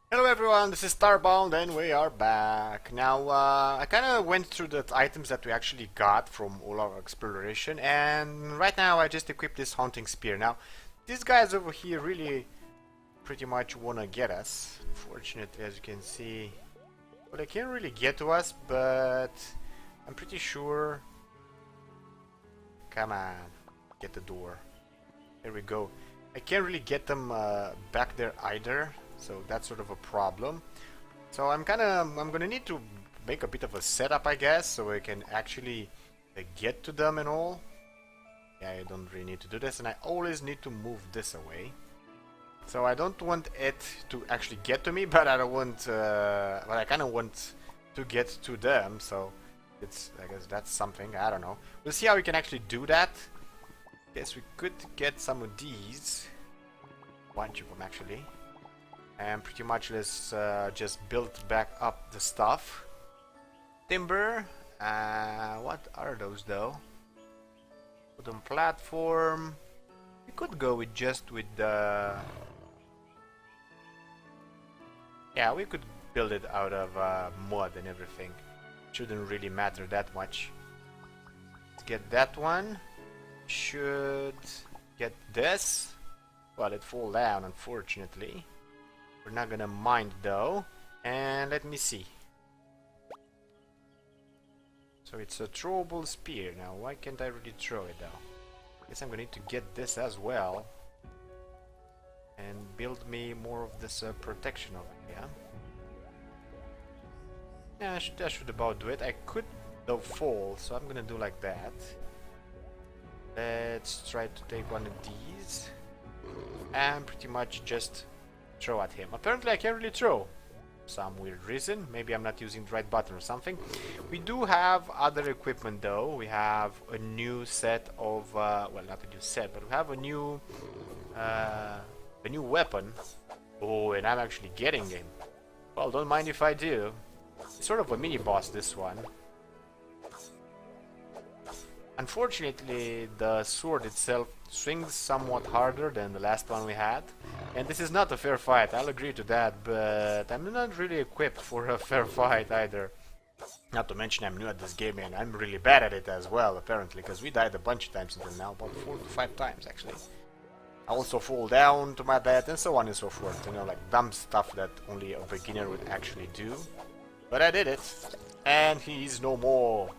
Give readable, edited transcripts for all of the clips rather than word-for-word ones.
Hello everyone, this is Starbound and we are back. Now, I kind of went through the items that we actually got from all our exploration, and right now I just equipped this hunting spear. Now, these guys over here really pretty much want to get us. Fortunately, as you can see, well, they can't really get to us, but I'm pretty sure... Come on, get the door. There we go. I can't really get them back there either. So that's sort of a problem. So I'm gonna need to make a bit of a setup, I guess, so I can actually get to them and all. Yeah, I don't really need to do this, and I always need to move this away. So I don't want it to actually get to me, but I don't want, but I kind of want to get to them. So I guess that's something. I don't know. We'll see how we can actually do that. Guess we could get some of these. Bunch of them actually. And pretty much let's just build back up the stuff. Timber. What are those though? Wooden platform. We could go with just with the... Yeah, we could build it out of mud and everything. Shouldn't really matter that much. Let's get that one. Should get this. Well, it fall down unfortunately. We're not gonna mind though. And let me see. So it's a throwable spear. Now why can't I really throw it though? Guess I'm gonna need to get this as well. And build me more of this protection of it, yeah? Yeah, that should about do it. I could though fall, so I'm gonna do like that. Let's try to take one of these. And pretty much just throw at him. Apparently I can't really throw. Some weird reason. Maybe I'm not using the right button or something. We do have other equipment though. We have a new set of well, not a new set, but we have a new weapon. Oh, and I'm actually getting him. Well, don't mind if I do. It's sort of a mini boss, this one. Unfortunately, the sword itself swings somewhat harder than the last one we had. And this is not a fair fight, I'll agree to that, but I'm not really equipped for a fair fight either. Not to mention I'm new at this game and I'm really bad at it as well, apparently, because we died a bunch of times until now, about 4 to 5 times actually. I also fall down to my death and so on and so forth, you know, like dumb stuff that only a beginner would actually do. But I did it, and he's no more.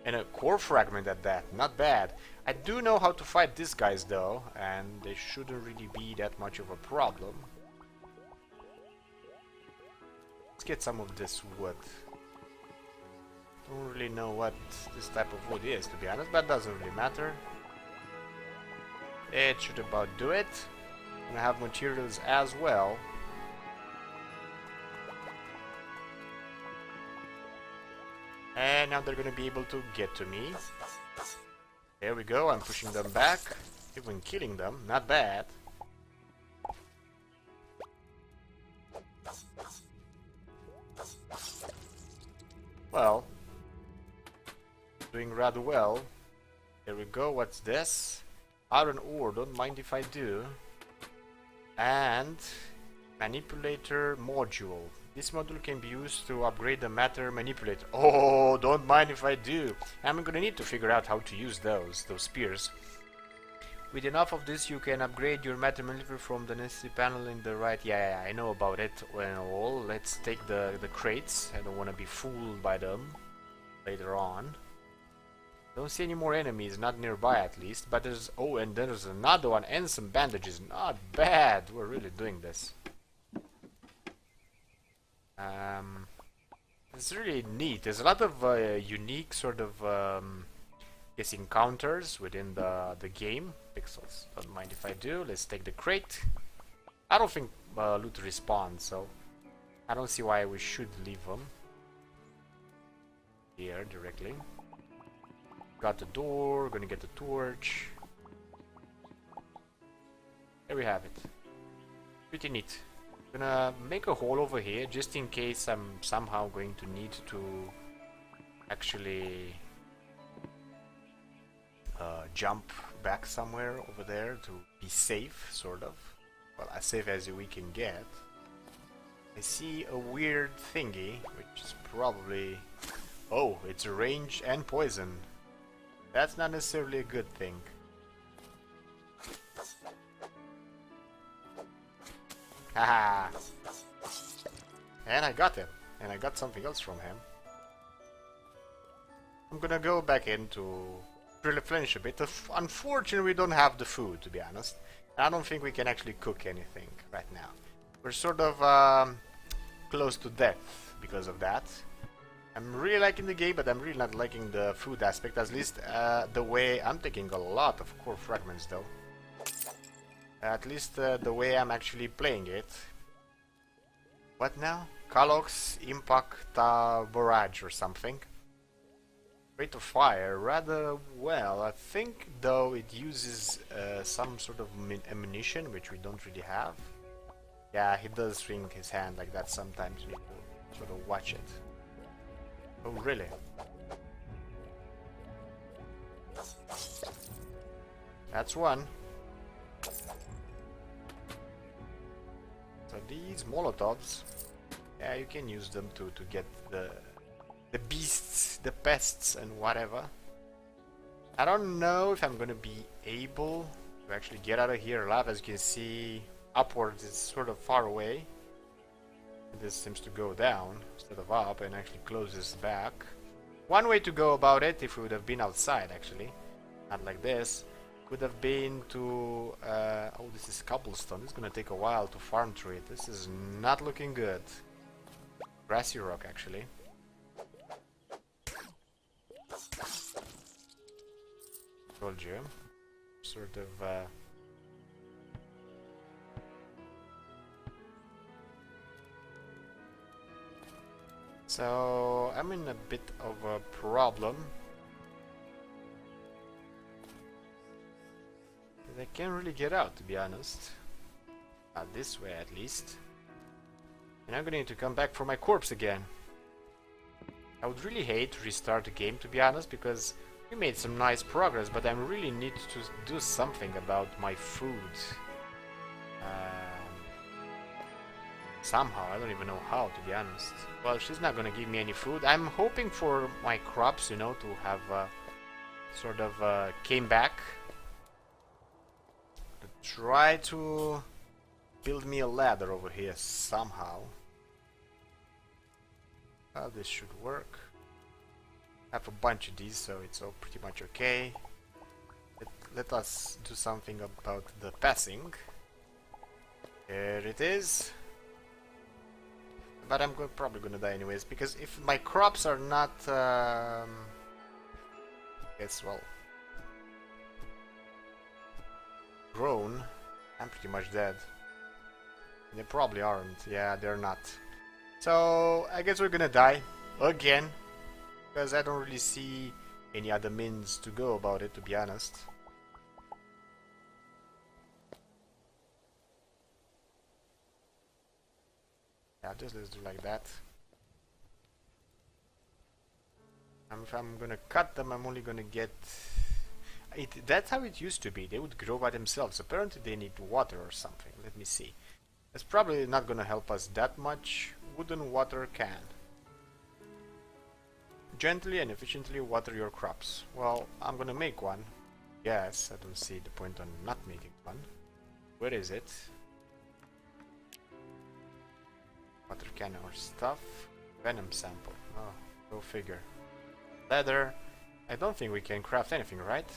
And a core fragment at that, not bad. I do know how to fight these guys though, and they shouldn't really be that much of a problem. Let's get some of this wood. Don't really know what this type of wood is, to be honest, but doesn't really matter. It should about do it. And I have materials as well. And now they're gonna be able to get to me. There we go, I'm pushing them back. Even killing them, not bad. Well, doing rather well. There we go, what's this? Iron ore, don't mind if I do. And manipulator module. This module can be used to upgrade the matter manipulator. Oh, don't mind if I do. I'm gonna need to figure out how to use those spears. With enough of this, you can upgrade your matter manipulator from the necessary panel in the right. Yeah, I know about it and all. Let's take the crates. I don't want to be fooled by them later on. Don't see any more enemies, not nearby at least. But there's, oh, and there's another one and some bandages. Not bad. We're really doing this. It's really neat. There's a lot of unique sort of guess encounters within the game. Pixels, don't mind if I do. Let's take the crate. I don't think loot respawns, so I don't see why we should leave them here directly. Got the door, gonna get the torch. There we have it. Pretty neat. Gonna make a hole over here just in case I'm somehow going to need to actually jump back somewhere over there to be safe, sort of. Well, as safe as we can get. I see a weird thingy, which is probably... Oh, it's range and poison. That's not necessarily a good thing. Haha! And I got him. And I got something else from him. I'm gonna go back in to replenish a bit. Unfortunately, we don't have the food, to be honest. I don't think we can actually cook anything right now. We're sort of close to death because of that. I'm really liking the game, but I'm really not liking the food aspect. At least the way I'm taking a lot of core fragments, though. At least the way I'm actually playing it. What now? Kalox Impact Barrage or something. Rate of fire, rather well. I think though it uses some sort of ammunition, which we don't really have. Yeah, he does swing his hand like that sometimes. You need to sort of watch it. Oh, really? That's one. So these Molotovs, yeah, you can use them to get the beasts, the pests and whatever. I don't know if I'm gonna be able to actually get out of here alive. As you can see, upwards is sort of far away. And this seems to go down instead of up and actually closes back. One way to go about it, if we would have been outside actually, not like this, could have been to... oh, this is cobblestone. This is gonna take a while to farm through it. This is not looking good. Grassy rock actually. Told you. Sort of so I'm in a bit of a problem. I can't really get out, to be honest. Not this way at least. And I'm gonna need to come back for my corpse again. I would really hate to restart the game, to be honest, because we made some nice progress, but I really need to do something about my food. Somehow, I don't even know how, to be honest. Well, she's not gonna give me any food. I'm hoping for my crops, you know, to have sort of came back. To try to build me a ladder over here somehow. Well, this should work. I have a bunch of these, so it's all pretty much okay. Let us do something about the passing. Here it is. But I'm probably gonna die anyways, because if my crops are not... guess, well... grown, I'm pretty much dead. They probably aren't. Yeah, they're not. So, I guess we're gonna die. Again. Because I don't really see any other means to go about it, to be honest. Yeah, just let's do like that. If I'm gonna cut them, I'm only gonna get... That's how it used to be. They would grow by themselves. Apparently they need water or something. Let me see. That's probably not gonna help us that much. Wooden water can. Gently and efficiently water your crops. Well, I'm gonna make one. Yes, I don't see the point on not making one. Where is it? Water can or stuff. Venom sample. Oh, go figure. Leather. I don't think we can craft anything, right?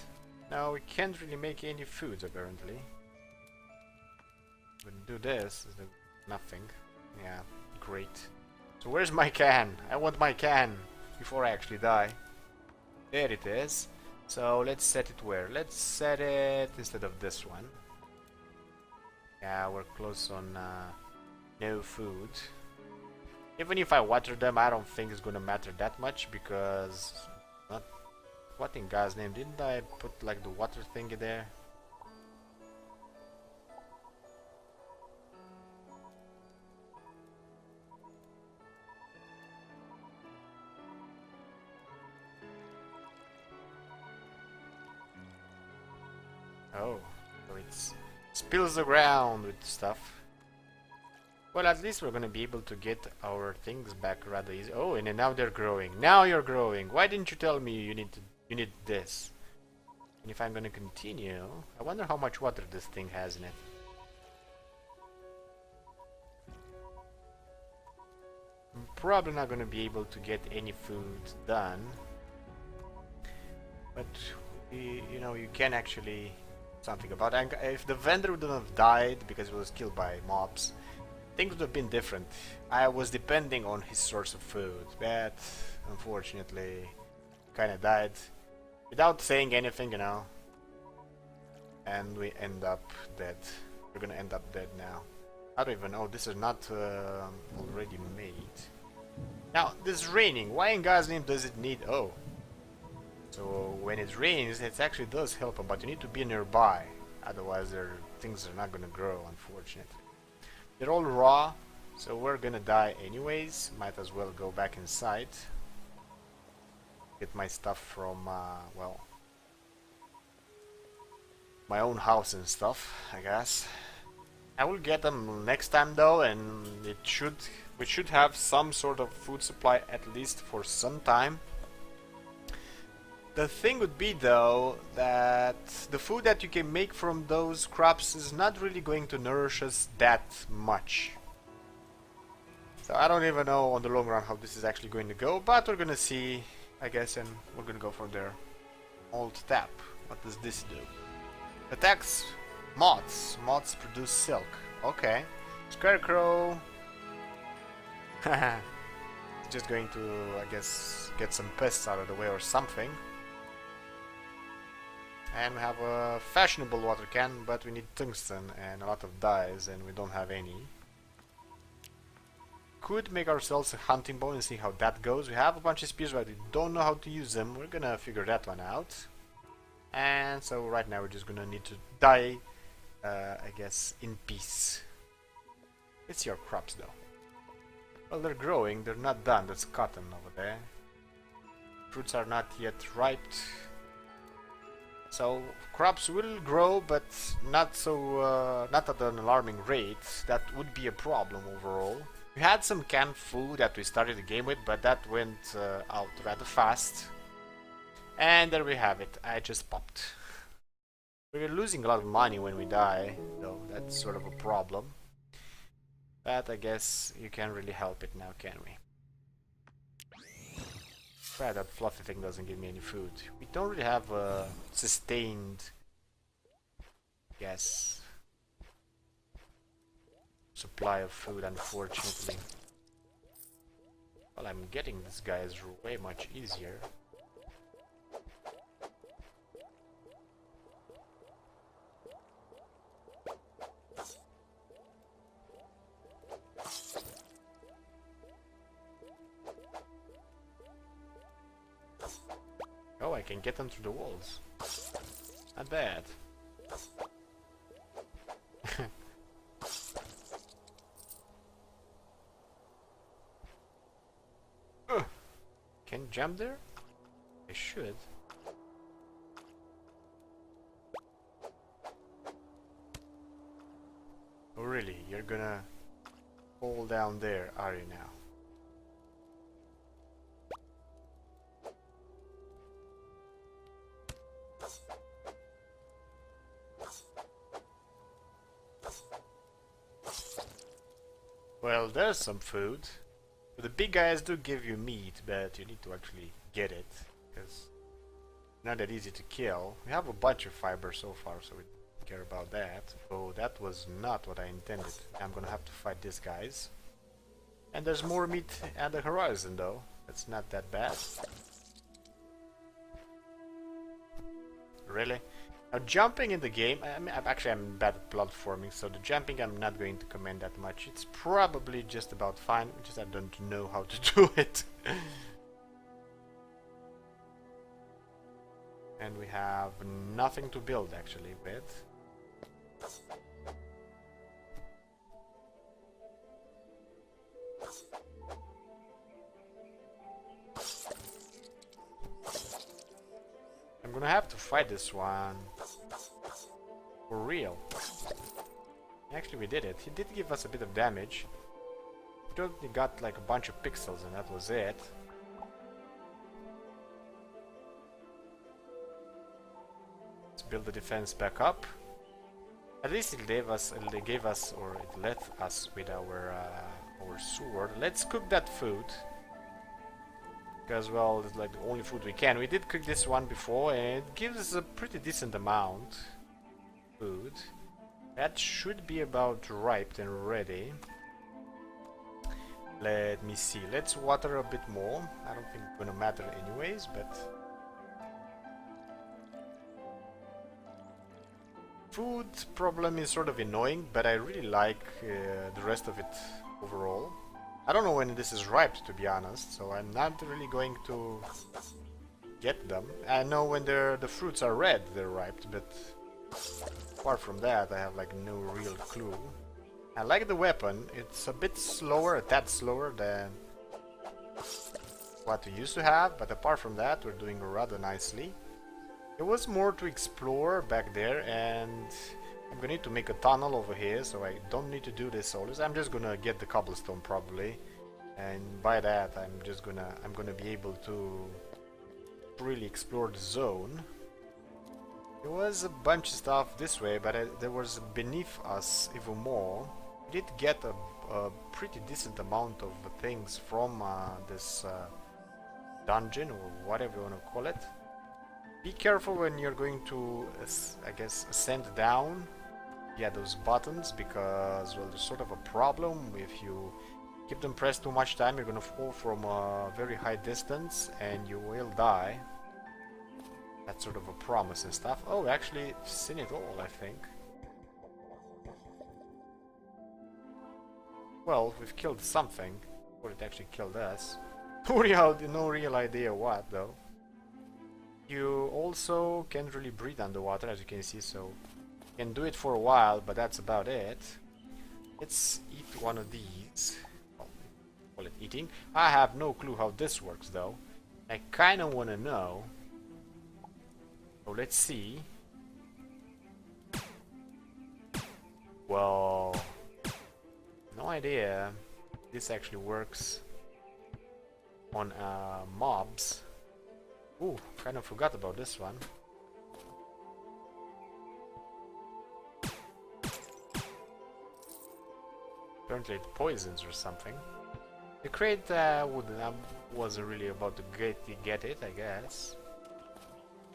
No, we can't really make any foods apparently. But do this, nothing. Yeah, great. So where's my can? I want my can before I actually die. There it is. So let's set it where? Let's set it instead of this one. Yeah, we're close on no food. Even if I water them, I don't think it's gonna matter that much because... What in God's name? Didn't I put like the water thingy there? Oh, so it spills the ground with stuff. Well, at least we're gonna be able to get our things back rather easy. Oh, and then now they're growing. Now you're growing. Why didn't you tell me you need this? And if I'm gonna continue, I wonder how much water this thing has in it. I'm probably not gonna be able to get any food done, but you know, you can actually something about it. If the vendor wouldn't have died because he was killed by mobs, things would have been different. I was depending on his source of food, but unfortunately kind of died without saying anything, you know, and we end up dead. We're gonna end up dead now. I don't even know, this is not already made. Now, this is raining. Why in God's name does it need... Oh. So, when it rains, it actually does help them, but you need to be nearby. Otherwise, things are not gonna grow, unfortunately. They're all raw, so we're gonna die anyways. Might as well go back inside. Get my stuff from, well... my own house and stuff, I guess. I will get them next time though, and we should have some sort of food supply at least for some time. The thing would be though that the food that you can make from those crops is not really going to nourish us that much. So I don't even know on the long run how this is actually going to go, but we're gonna see, I guess, and we're gonna go from there. Alt tab. What does this do? Attacks moths. Moths produce silk. Okay. Scarecrow. Just going to, I guess, get some pests out of the way or something. And we have a fashionable water can, but we need tungsten and a lot of dyes, and we don't have any. Could make ourselves a hunting bow and see how that goes. We have a bunch of spears, but we don't know how to use them. We're gonna figure that one out. And so right now we're just gonna need to die, I guess, in peace. Let's see our crops though. Well, they're growing, they're not done. That's cotton over there. Fruits are not yet ripe. So crops will grow, but not so, not at an alarming rate. That would be a problem overall. We had some canned food that we started the game with, but that went out rather fast. And there we have it. I just popped. We're losing a lot of money when we die, though. That's sort of a problem. But I guess you can't really help it now, can we? Right, that fluffy thing doesn't give me any food. We don't really have a sustained, yes, supply of food, unfortunately. Well, I'm getting this guy is way much easier. Oh, I can get them through the walls. Not bad. Can jump there? I should. Oh really? You're gonna fall down there, are you now? Well, there's some food. But the big guys do give you meat, but you need to actually get it, because it's not that easy to kill. We have a bunch of fiber so far, so we don't care about that. Oh, that was not what I intended. I'm gonna have to fight these guys. And there's more meat at the horizon, though. That's not that bad. Really? Now, jumping in the game, I'm bad at platforming, so the jumping I'm not going to commend that much. It's probably just about fine, just I don't know how to do it. And we have nothing to build actually with. I'm gonna have to fight this one. For real. Actually, we did it. He did give us a bit of damage. We only got like a bunch of pixels and that was it. Let's build the defense back up. At least it gave us, or it let us with our sword. Let's cook that food. Because, well, it's like the only food we can. We did cook this one before and it gives a pretty decent amount of food. That should be about ripe and ready. Let me see. Let's water a bit more. I don't think it's gonna matter anyways, but... Food problem is sort of annoying, but I really like the rest of it overall. I don't know when this is ripe, to be honest, so I'm not really going to get them. I know when the fruits are red, they're ripe, but apart from that, I have like no real clue. I like the weapon. It's a bit slower, a tad slower than what we used to have, but apart from that, we're doing rather nicely. There was more to explore back there, and I'm gonna need to make a tunnel over here, so I don't need to do this always. I'm just gonna get the cobblestone probably, and by that I'm gonna be able to really explore the zone. There was a bunch of stuff this way, but there was beneath us even more. We did get a pretty decent amount of things from this dungeon, or whatever you wanna call it. Be careful when you're going to, I guess, ascend down. Yeah, those buttons, because, well, there's sort of a problem. If you keep them pressed too much time, you're gonna fall from a very high distance and you will die. That's sort of a promise and stuff. Oh, actually, I've seen it all, I think. Well, we've killed something, or it actually killed us. No real idea what, though. You also can't really breathe underwater, as you can see, so you can do it for a while, but that's about it. Let's eat one of these. Well, call it eating. I have no clue how this works, though. I kind of want to know. So let's see. Well, no idea. This actually works on mobs. Ooh, kind of forgot about this one. Apparently it poisons or something. The crate wasn't really about to get it, I guess.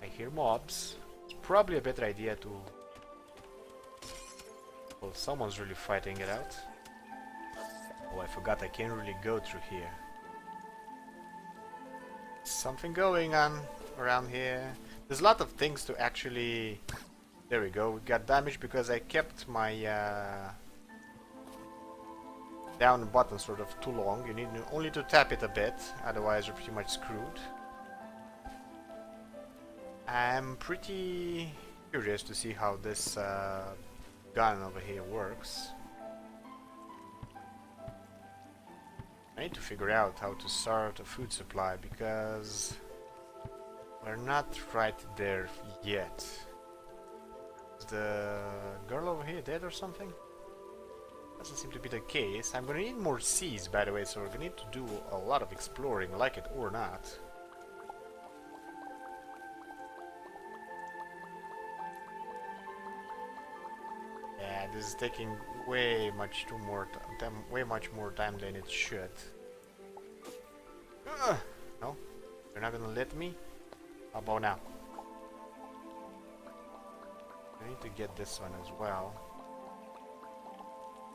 I hear mobs. It's probably a better idea to... Well, someone's really fighting it out. Oh, I forgot I can't really go through here. Something going on around here. There's a lot of things to actually... There we go. We got damage because I kept my down button sort of too long. You need only to tap it a bit, otherwise you're pretty much screwed. I'm pretty curious to see how this gun over here works. I need to figure out how to start a food supply, because we're not right there yet. Is the girl over here dead or something? Doesn't seem to be the case. I'm gonna need more seeds, by the way, so we're gonna need to do a lot of exploring, like it or not. Yeah, this is taking way much more time than it should. No, you're not gonna let me? How about now? I need to get this one as well.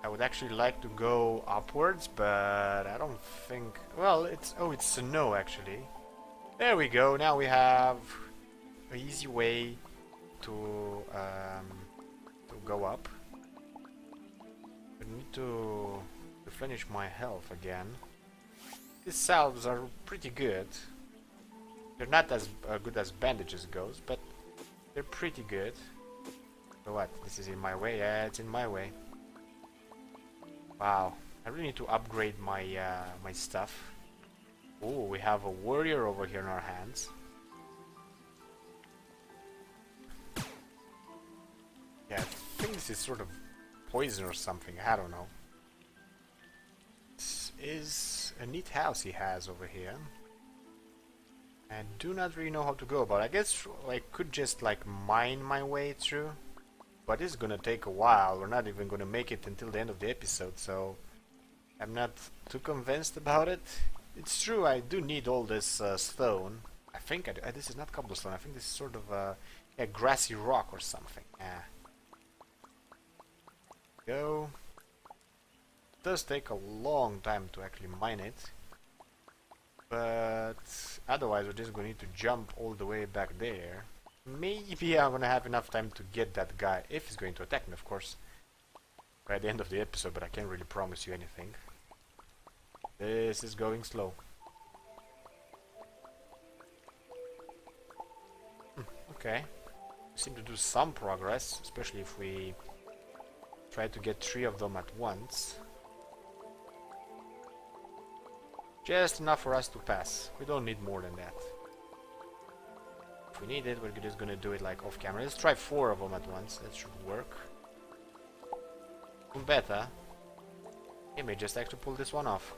I would actually like to go upwards, but I don't think... Well, it's snow actually. There we go. Now we have an easy way to go up. I need to replenish my health again. These salves are pretty good. They're not as good as bandages goes, but they're pretty good. So what? This is in my way? Yeah, it's in my way. Wow, I really need to upgrade my my stuff. Oh, we have a warrior over here in our hands. Yeah, I think this is sort of poison or something. I don't know. This is a neat house he has over here. I do not really know how to go about it. I guess I could just like mine my way through. But it's gonna take a while. We're not even gonna make it until the end of the episode, so I'm not too convinced about it. It's true, I do need all this stone. I think this is not cobblestone. I think this is sort of a grassy rock or something. Yeah. Go. It does take a long time to actually mine it. But otherwise we're just gonna need to jump all the way back there. Maybe I'm gonna have enough time to get that guy, if he's going to attack me, of course, by the end of the episode, but I can't really promise you anything. This is going slow. Okay. We seem to do some progress, especially if we try to get 3 of them at once. Just enough for us to pass. We don't need more than that. If we need it, we're just gonna do it like off camera. Let's try 4 of them at once. That should work. Better. He may just actually pull this one off.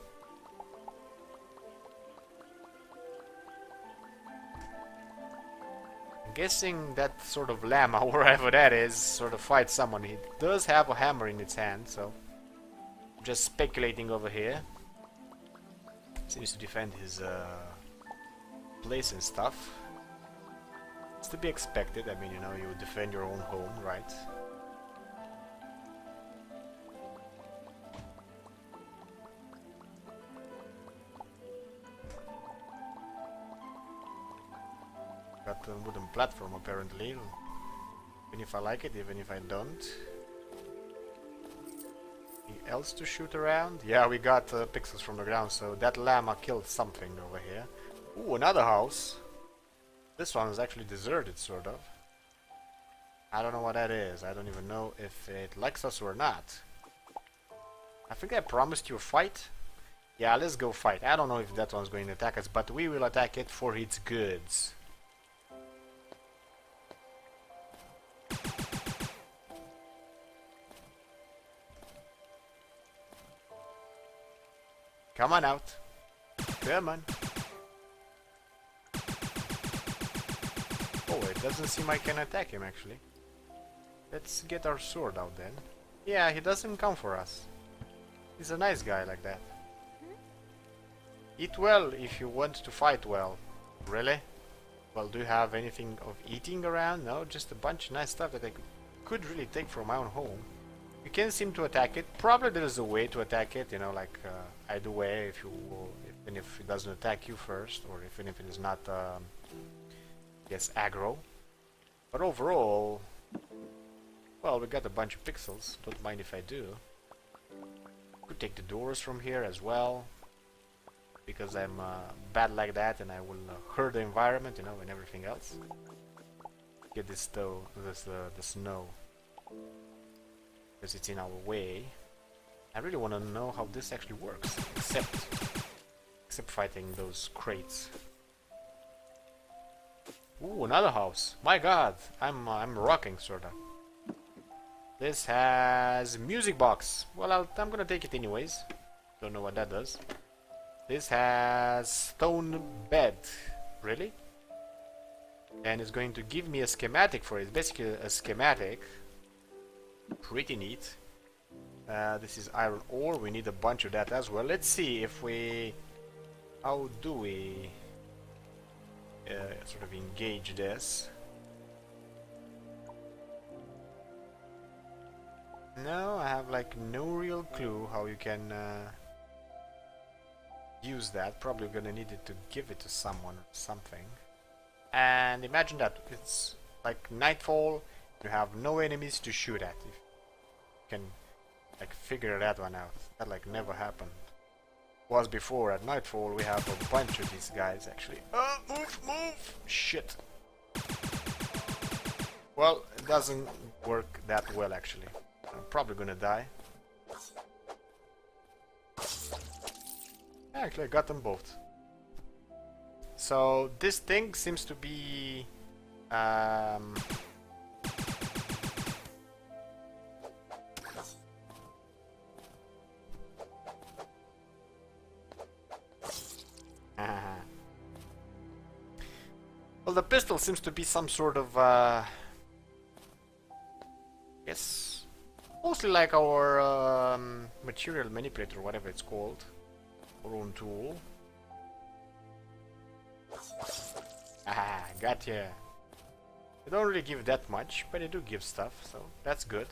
I'm guessing that sort of llama, wherever that is, sort of fights someone. He does have a hammer in its hand, so I'm just speculating over here. Seems to defend his place and stuff. It's to be expected. I mean, you know, you defend your own home, right? Got a wooden platform apparently. Even if I like it, even if I don't. Anything else to shoot around? Yeah, we got pixels from the ground, so that llama killed something over here. Ooh, another house. This one is actually deserted, sort of. I don't know what that is. I don't even know if it likes us or not. I think I promised you a fight. Yeah, let's go fight. I don't know if that one's going to attack us, but we will attack it for its goods. Come on out. Come on. Oh, it doesn't seem I can attack him actually. Let's get our sword out then. Yeah, he doesn't come for us. He's a nice guy like that. Eat well if you want to fight well. Really? Well, do you have anything of eating around? No, just a bunch of nice stuff that I could really take from my own home. You can seem to attack it. Probably there is a way to attack it, you know, like either way, if you, even if it doesn't attack you first, or even if it is not, yes, aggro. But overall, well, we got a bunch of pixels. Don't mind if I do. Could take the doors from here as well, because I'm bad like that, and I will hurt the environment, you know, and everything else. Get this though, the snow, because it's in our way. I really want to know how this actually works, except fighting those crates. Ooh, another house. My God, I'm rocking sorta. This has music box. Well, I'm gonna take it anyways. Don't know what that does. This has stone bed. Really? And it's going to give me a schematic for it. It's basically a schematic. Pretty neat. This is iron ore. We need a bunch of that as well. Let's see if we... How do we sort of engage this? No, I have like no real clue how you can use that. Probably gonna need it to give it to someone or something. And imagine that it's like nightfall. You have no enemies to shoot at. You can like figure that one out. That like never happened. Was before at nightfall we have a bunch of these guys actually. Move! Shit. Well, it doesn't work that well actually. I'm probably gonna die. Actually, I got them both. So this thing seems to be Well, the pistol seems to be some sort of, yes, mostly like our material manipulator, whatever it's called. Our own tool. Ah, gotcha. They don't really give that much, but they do give stuff, so that's good.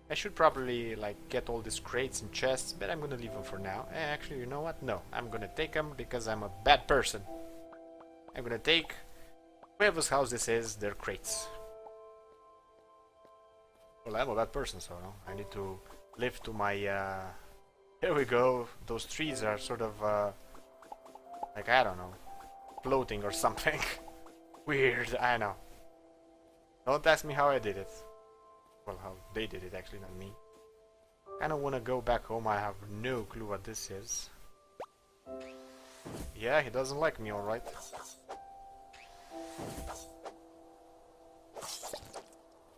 I should probably like get all these crates and chests, but I'm gonna leave them for now. Actually, you know what? No, I'm gonna take them because I'm a bad person. I'm gonna take whoever's house this is, their crates. Well, I'm a bad person, so no, I need to live to my, here we go. Those trees are sort of, like, I don't know, floating or something. Weird, I know. Don't ask me how I did it. Well, how they did it, actually, not me. Kinda wanna go back home, I have no clue what this is. Yeah, he doesn't like me, alright.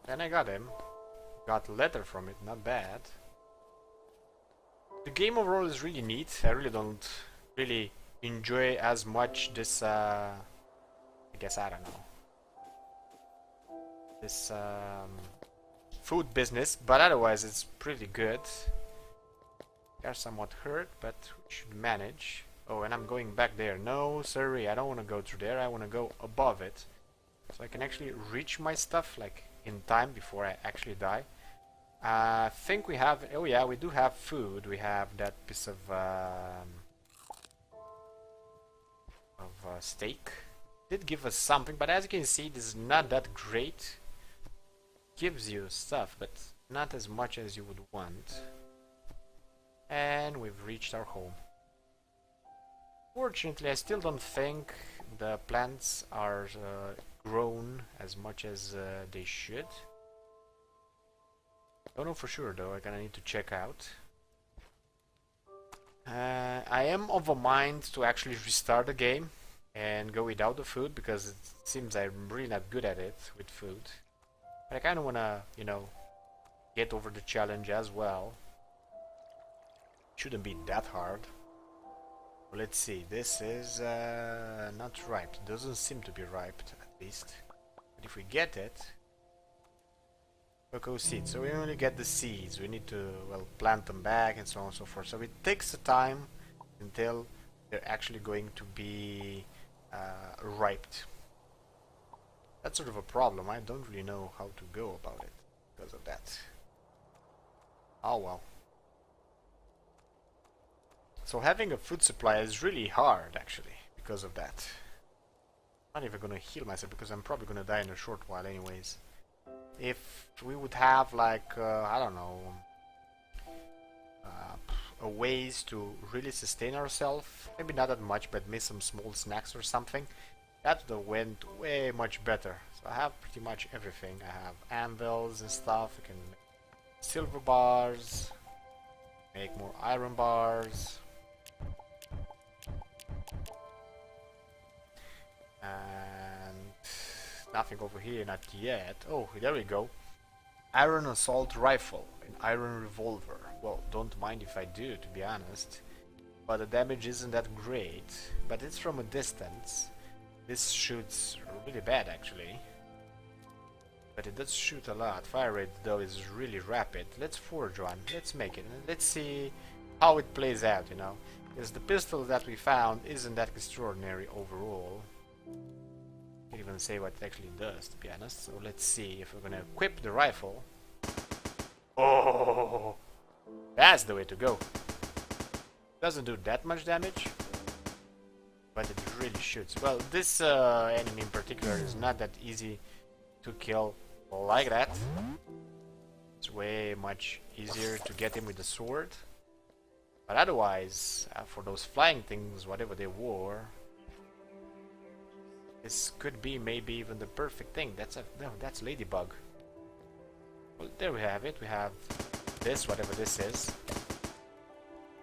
Then I got him. Got a letter from it, not bad. The game overall is really neat. I really don't really enjoy as much this, I guess, I don't know. This, food business, but otherwise it's pretty good. They're somewhat hurt, but we should manage. Oh, and I'm going back there. No, sorry, I don't want to go through there. I want to go above it. So I can actually reach my stuff, like, in time before I actually die. I think we have... Oh yeah, we do have food. We have that piece of steak. Did give us something, but as you can see, this is not that great. Gives you stuff, but not as much as you would want. And we've reached our home. Fortunately, I still don't think the plants are grown as much as they should. Don't know for sure though, I kinda need to check out. I am of a mind to actually restart the game and go without the food, because it seems I'm really not good at it with food. But I kinda wanna, you know, get over the challenge as well. Shouldn't be that hard. Well, let's see, this is not ripe. It doesn't seem to be ripe, at least. But if we get it... Cocoa seeds. So we only get the seeds. We need to, well, plant them back and so on and so forth. So it takes the time until they're actually going to be ripe. That's sort of a problem. I don't really know how to go about it because of that. Oh well. So having a food supply is really hard, actually, because of that. I'm not even gonna heal myself because I'm probably gonna die in a short while anyways. If we would have, like, I don't know, a ways to really sustain ourselves, maybe not that much, but maybe some small snacks or something, that would have went way much better. So I have pretty much everything. I have anvils and stuff. I can make silver bars, make more iron bars, and nothing over here, not yet. Oh, there we go. Iron assault rifle, an iron revolver. Well, don't mind if I do, to be honest. But the damage isn't that great. But it's from a distance. This shoots really bad, actually. But it does shoot a lot. Fire rate, though, is really rapid. Let's forge one. Let's make it. And let's see how it plays out, you know. Because the pistol that we found isn't that extraordinary overall. Can't even say what it actually does, to be honest. So let's see if we're gonna equip the rifle. Oh, that's the way to go. Doesn't do that much damage, but it really shoots. Well, this enemy in particular is not that easy to kill like that. It's way much easier to get him with the sword. But otherwise, for those flying things, whatever they were, this could be maybe even the perfect thing. No, that's ladybug. Well, there we have it. We have this, whatever this is.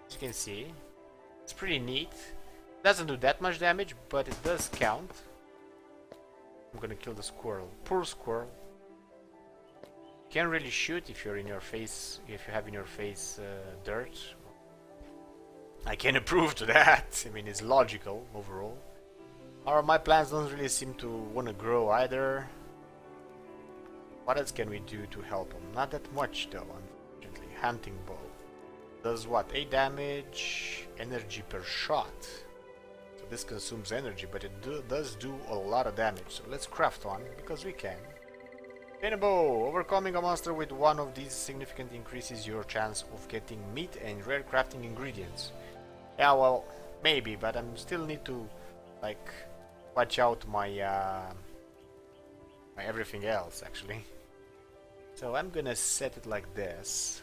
As you can see, it's pretty neat. Doesn't do that much damage, but it does count. I'm gonna kill the squirrel. Poor squirrel. Can't really shoot if you're in your face. If you have in your face dirt. I can approve to that. I mean, it's logical overall. My plants don't really seem to want to grow either. What else can we do to help them? Not that much though, unfortunately. Hunting bow. Does what? 8 damage, energy per shot. So this consumes energy, but it does do a lot of damage. So let's craft one, because we can. Habitable. Overcoming a monster with one of these significantly increases your chance of getting meat and rare crafting ingredients. Yeah, well, maybe, but I still need to, like, watch out my, my everything else, actually. So I'm gonna set it like this,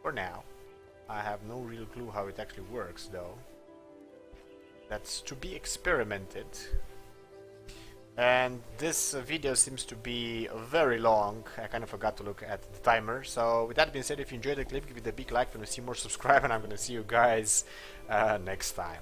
for now. I have no real clue how it actually works, though. That's to be experimented. And this video seems to be very long. I kind of forgot to look at the timer. So with that being said, if you enjoyed the clip, give it a big like. If you want to see more, subscribe, and I'm going to see you guys next time.